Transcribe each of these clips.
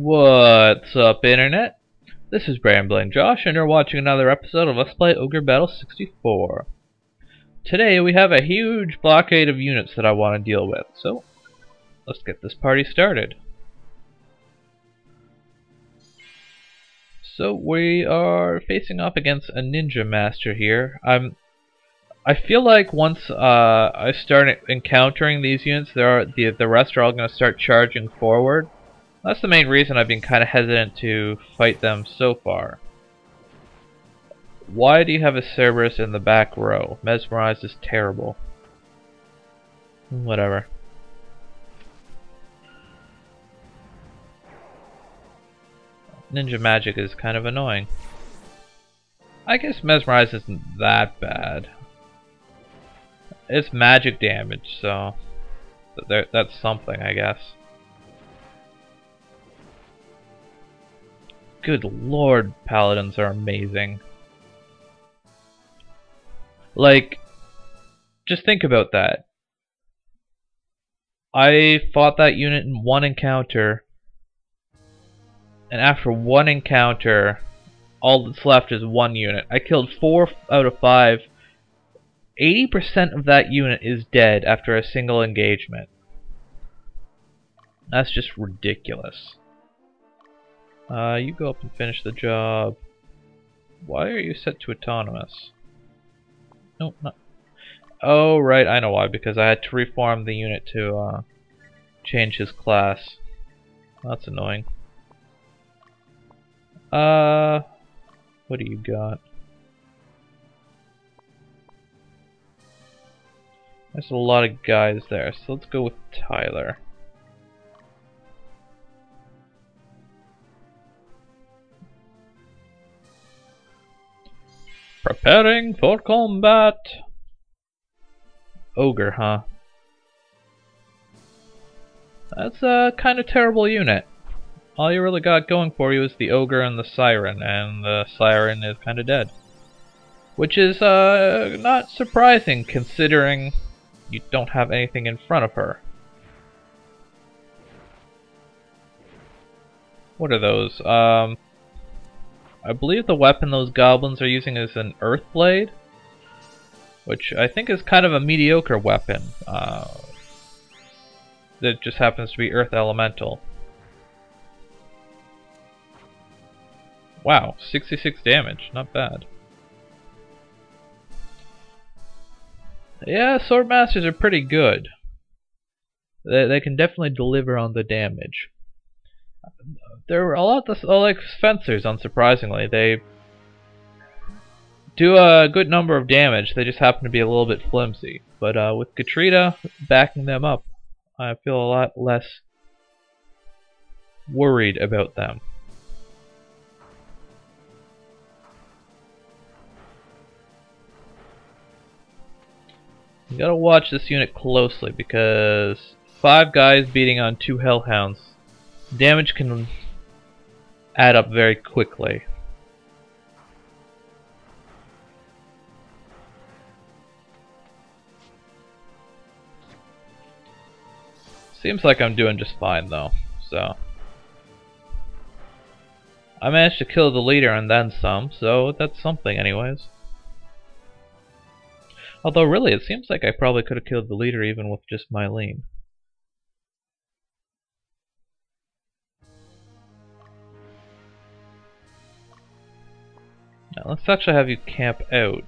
What's up, Internet? This is Brambling Josh, and you're watching another episode of Let's Play Ogre Battle 64. Today we have a huge blockade of units that I want to deal with, so let's get this party started. So we are facing off against a ninja master here. I feel like once I start encountering these units, the rest are all going to start charging forward. That's the main reason I've been kind of hesitant to fight them so far. Why do you have a Cerberus in the back row? Mesmerized is terrible. Whatever. Ninja magic is kind of annoying. I guess Mesmerized isn't that bad. It's magic damage, so that's something, I guess. Good lord, paladins are amazing. Like, just think about that. I fought that unit in one encounter, and after one encounter, all that's left is one unit. I killed 4 out of 5. 80% of that unit is dead after a single engagement. That's just ridiculous. You go up and finish the job. Why are you set to autonomous? No, not. Oh, right, I know why. Because I had to reform the unit to change his class. That's annoying. What do you got? There's a lot of guys there, so let's go with Tyler. Preparing for combat. Ogre, huh? That's a kind of terrible unit. All you really got going for you is the Ogre and the Siren, and the Siren is kind of dead. Which is not surprising considering you don't have anything in front of her. What are those? I believe the weapon those goblins are using is an Earth Blade, which I think is kind of a mediocre weapon. That just happens to be Earth Elemental. Wow, 66 damage, not bad. Yeah, Swordmasters are pretty good. They can definitely deliver on the damage. There are a lot like Fencers, unsurprisingly. They do a good number of damage, they just happen to be a little bit flimsy. But with Katrina backing them up, I feel a lot less worried about them. You gotta watch this unit closely because 5 guys beating on 2 Hellhounds, damage can add up very quickly. Seems like I'm doing just fine though, so. I managed to kill the leader and then some, so that's something anyways. Although really, it seems like I probably could have killed the leader even with just Mylene. Now let's actually have you camp out.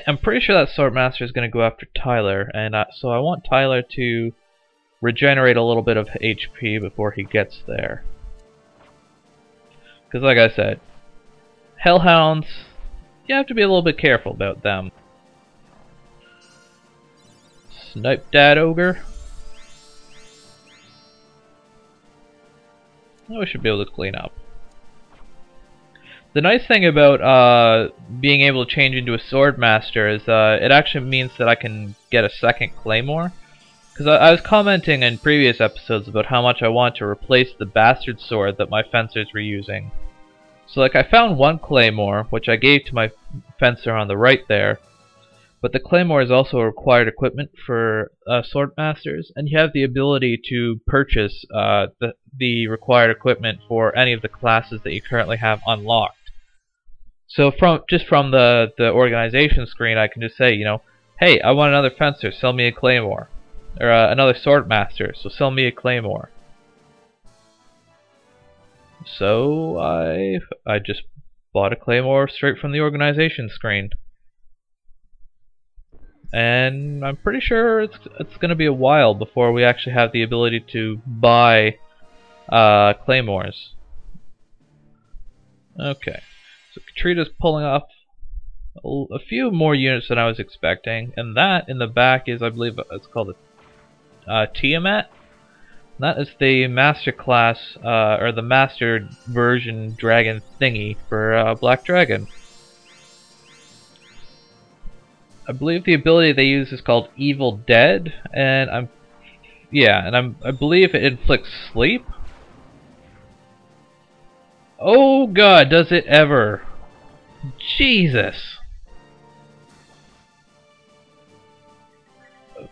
I'm pretty sure that Swordmaster is going to go after Tyler, and so I want Tyler to regenerate a little bit of HP before he gets there. Because like I said, Hellhounds, you have to be a little bit careful about them. Snipe that Ogre. Oh, we should be able to clean up. The nice thing about being able to change into a Swordmaster is it actually means that I can get a second Claymore. Because I was commenting in previous episodes about how much I want to replace the Bastard Sword that my Fencers were using. So like I found one Claymore, which I gave to my Fencer on the right there, But the Claymore is also a required equipment for Swordmasters, and you have the ability to purchase the required equipment for any of the classes that you currently have unlocked. So from the organization screen, I can just say, you know, hey, I want another Fencer, sell me a Claymore. Or another Swordmaster, so sell me a Claymore. So I just bought a Claymore straight from the organization screen. And I'm pretty sure it's going to be a while before we actually have the ability to buy Claymores. Okay, so Katrina's pulling off a few more units than I was expecting, and that in the back is, I believe, it's called a Tiamat. That is the master class, or the master version dragon thingy for Black Dragon. I believe the ability they use is called Evil Dead, and I believe it inflicts sleep. Oh god, does it ever! Jesus!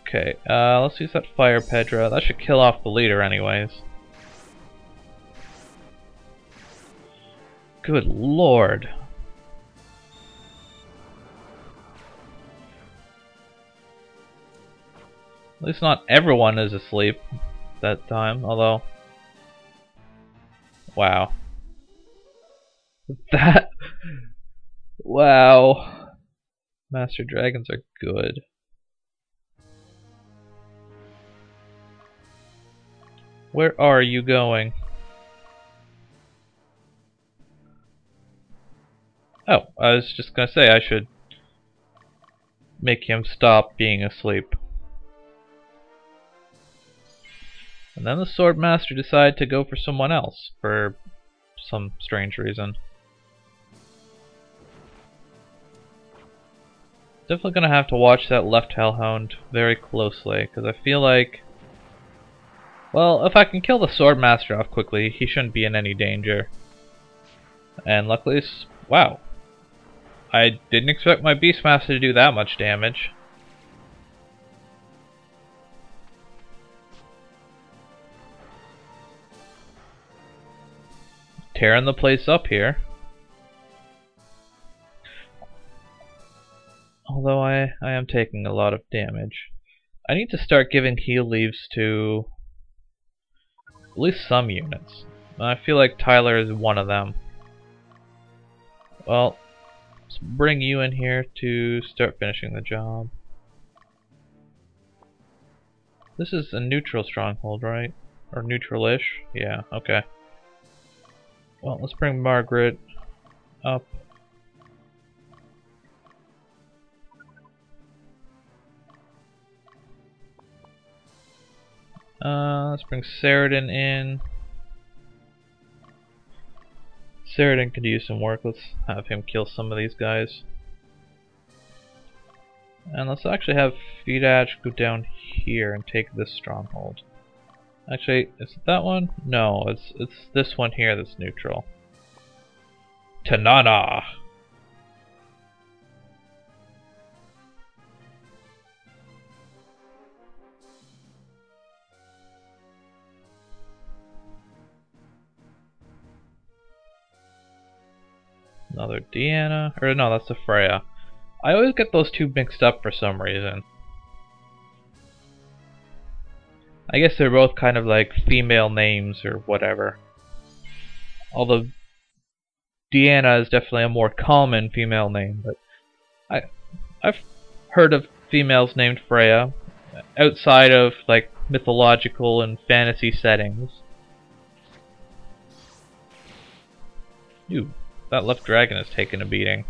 Okay, let's use that Fire Pedra. That should kill off the leader anyways. Good lord. At least not everyone is asleep that time, although... Wow. That... Wow. Master Dragons are good. Where are you going? Oh, I was just gonna say I should make him stop being asleep. And then the Swordmaster decided to go for someone else for some strange reason. Definitely gonna have to watch that left Hellhound very closely, because I feel like, well, if I can kill the Swordmaster off quickly, he shouldn't be in any danger. And luckily, wow. I didn't expect my Beastmaster to do that much damage. Tearing the place up here. Although I am taking a lot of damage. I need to start giving heal leaves to at least some units. I feel like Tyler is one of them. Well, let's bring you in here to start finishing the job. This is a neutral stronghold, right? Or neutral-ish? Yeah, okay. Well, let's bring Margaret up. Let's bring Saradin in. Saradin could use some work. Let's have him kill some of these guys. And let's actually have Fidach go down here and take this stronghold. Actually, is it that one? No, it's this one here that's neutral. Tanana! Another Deanna, or no, that's a Freya. I always get those two mixed up for some reason. I guess they're both kind of like female names or whatever. Although Deanna is definitely a more common female name, but I've heard of females named Freya outside of like mythological and fantasy settings. Ooh. That left dragon has taken a beating.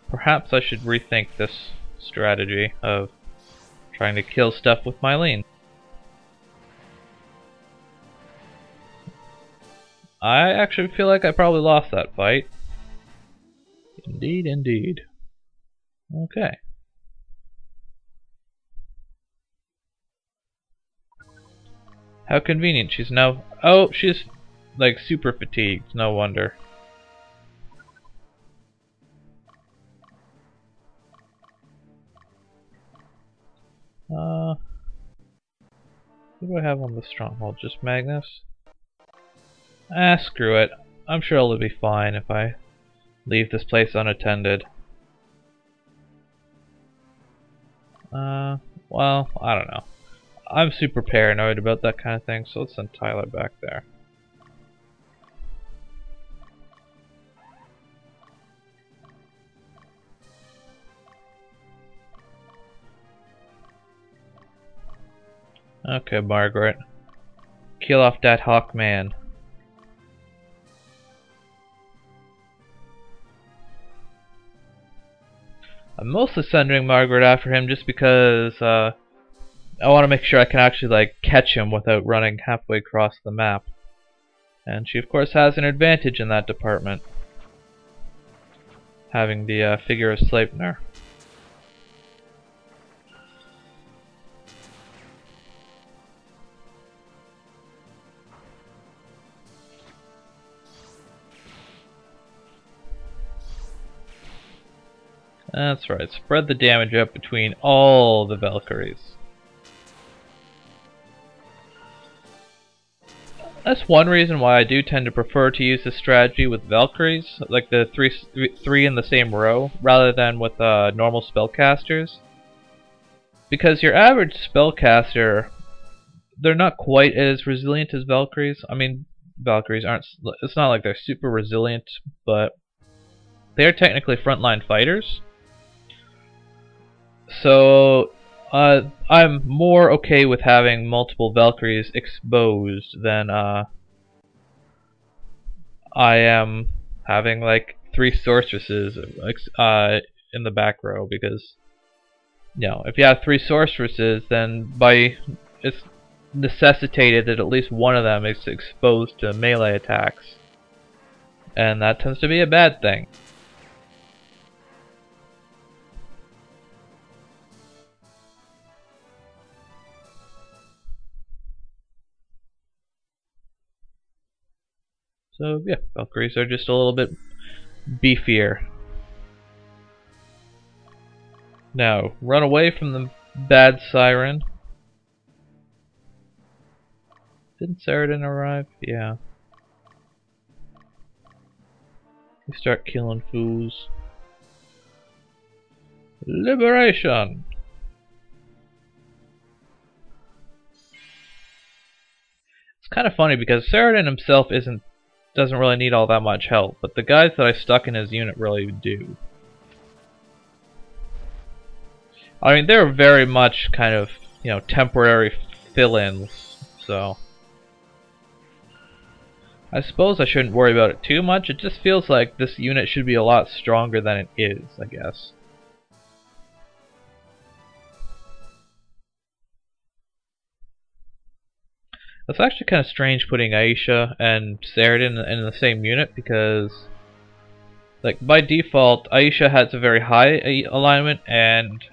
Perhaps I should rethink this strategy of trying to kill stuff with Mylene. I actually feel like I probably lost that fight. Indeed, indeed. Okay. How convenient. She's now... Oh, she's... like super fatigued, no wonder. Who do I have on the stronghold? Just Magnus? Ah, screw it. I'm sure it'll be fine if I leave this place unattended. Well, I don't know. I'm super paranoid about that kind of thing, so let's send Tyler back there. Okay, Margaret. Kill off that hawk man. I'm mostly sending Margaret after him just because I want to make sure I can actually like catch him without running halfway across the map. And she of course has an advantage in that department, having the figure of Sleipnir. That's right, spread the damage up between all the Valkyries. That's one reason why I do tend to prefer to use this strategy with Valkyries, like the three in the same row, rather than with normal spellcasters. Because your average spellcaster, they're not quite as resilient as Valkyries. I mean, Valkyries aren't, it's not like they're super resilient, but they are technically frontline fighters. So, I'm more okay with having multiple Valkyries exposed than I am having like 3 sorceresses in the back row, because you know, if you have 3 sorceresses, then it's necessitated that at least one of them is exposed to melee attacks, and that tends to be a bad thing. So yeah, Valkyries are just a little bit beefier. Now, run away from the bad siren. Didn't Saradin arrive? Yeah. We start killing fools. Liberation! It's kind of funny because Saradin himself doesn't really need all that much help, but the guys that I stuck in his unit really do. I mean, they're very much kind of, you know, temporary fill-ins, so I suppose I shouldn't worry about it too much. It just feels like this unit should be a lot stronger than it is, I guess. It's actually kind of strange putting Aisha and Saradin in the same unit, because like by default Aisha has a very high alignment and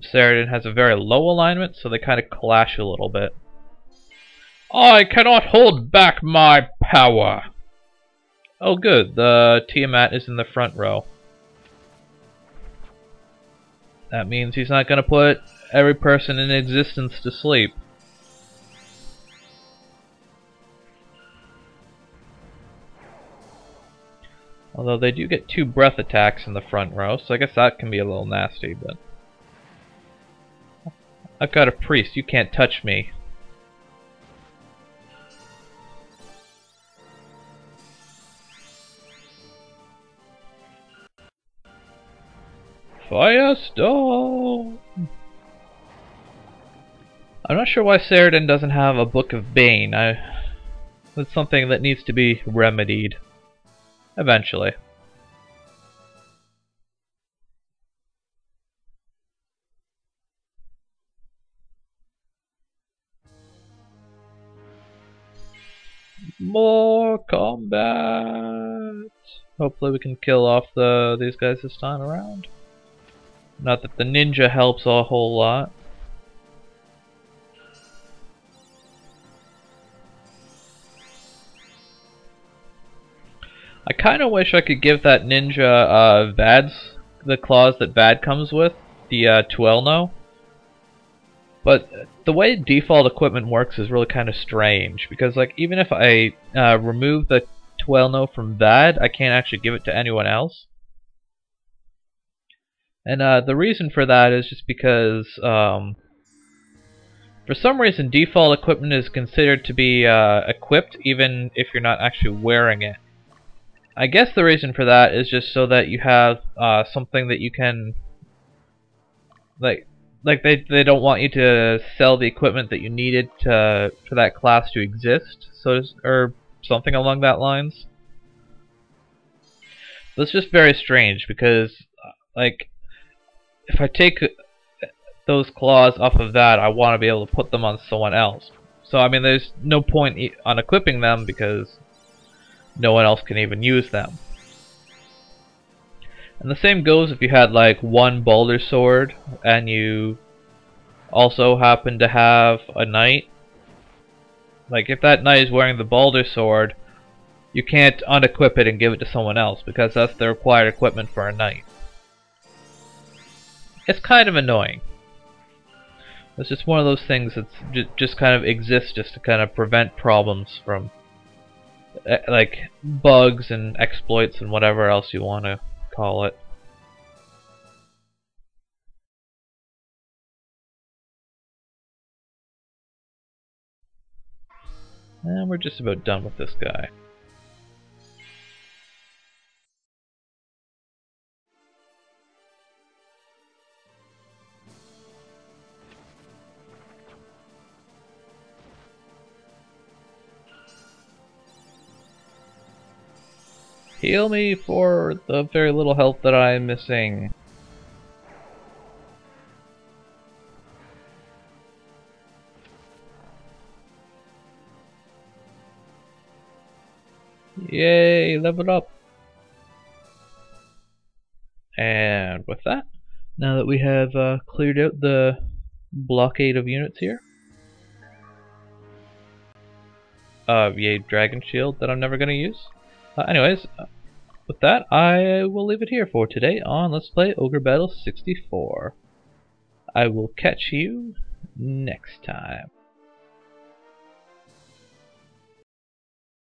Saradin has a very low alignment, so they kind of clash a little bit. I cannot hold back my power! Oh good, the Tiamat is in the front row. That means he's not going to put every person in existence to sleep. Although they do get 2 breath attacks in the front row, so I guess that can be a little nasty, but I've got a priest, you can't touch me. Firestorm! I'm not sure why Saradin doesn't have a Book of Bane. That's something that needs to be remedied. Eventually. More combat! Hopefully we can kill off these guys this time around. Not that the ninja helps a whole lot. I kinda wish I could give that ninja VADS the claws that Bad comes with, the Tuelno. But the way default equipment works is really kind of strange, because like even if I remove the Tuelno from Bad, I can't actually give it to anyone else. And the reason for that is just because for some reason default equipment is considered to be equipped even if you're not actually wearing it. I guess the reason for that is just so that you have something that you can like they don't want you to sell the equipment that you needed for that class to exist, or something along that lines. But it's just very strange because like if I take those claws off of that, I want to be able to put them on someone else. So I mean, there's no point on equipping them because no one else can even use them. And the same goes if you had like one Boulder Sword and you also happen to have a knight. Like if that knight is wearing the Boulder Sword, you can't unequip it and give it to someone else because that's the required equipment for a knight. It's kind of annoying. It's just one of those things that just kind of exists just to kind of prevent problems from like bugs and exploits and whatever else you want to call it. And we're just about done with this guy. Heal me for the very little health that I'm missing. Yay, leveled up. And with that, now that we have cleared out the blockade of units here, yay, dragon shield that I'm never going to use. Anyways, with that, I will leave it here for today on Let's Play Ogre Battle 64. I will catch you next time.